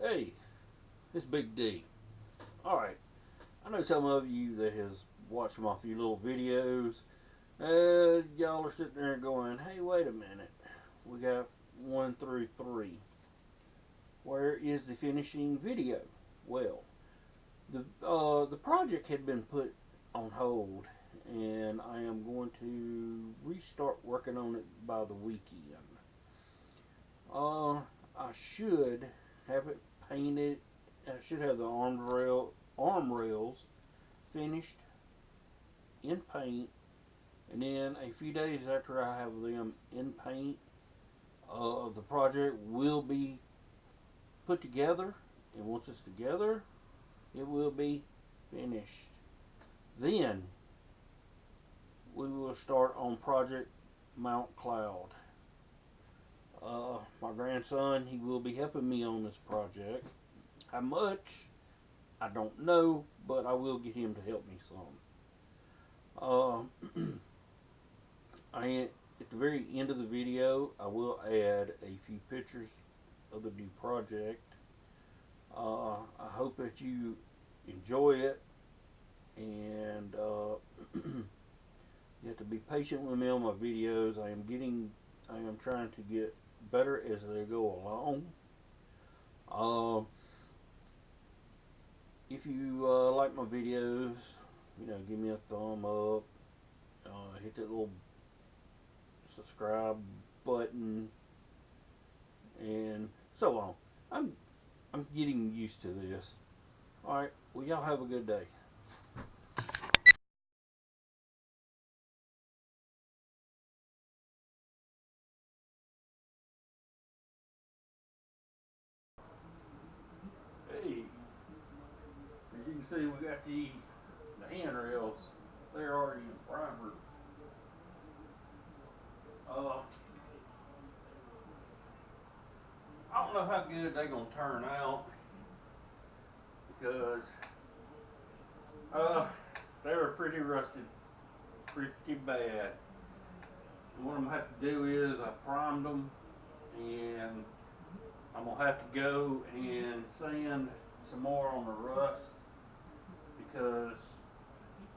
Hey, it's Big D. Alright, I know some of you that has watched my few little videos, y'all are sitting there going, hey, wait a minute. We got 1 through 3. Where is the finishing video? Well, the project had been put on hold, and I am going to restart working on it by the weekend. Uh, I should have it painted. I should have the arm rails finished in paint, and then a few days after I have them in paint, the project will be put together, and once it's together, it will be finished. Then we will start on Project Mount Cloud. My grandson, he will be helping me on this project. How much? I don't know, but I will get him to help me some. At the very end of the video, I will add a few pictures of the new project. I hope that you enjoy it, and you have to be patient with me on my videos. I am trying to get better as they go along. Uh, if you like my videos, give me a thumb up. Hit that little subscribe button, and so on. I'm getting used to this. All right. Well, y'all have a good day. Hey, as you can see, we got the handrails. They're already in primer. Uh, I don't know how good they're gonna turn out because uh, they were pretty rusted, pretty bad. And what I'm gonna have to do is I primed them, and I'm gonna have to go and sand some more on the rust because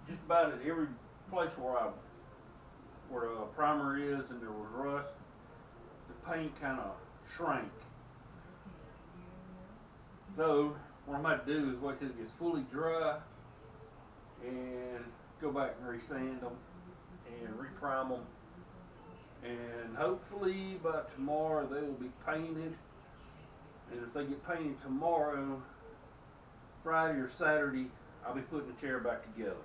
just about at every place where a primer is and there was rust, the paint kind of shrank. So what I'm going to do is wait till it gets fully dry and go back and resand them and reprime them. And hopefully by tomorrow they will be painted. And if they get painted tomorrow, Friday or Saturday, I'll be putting the chair back together.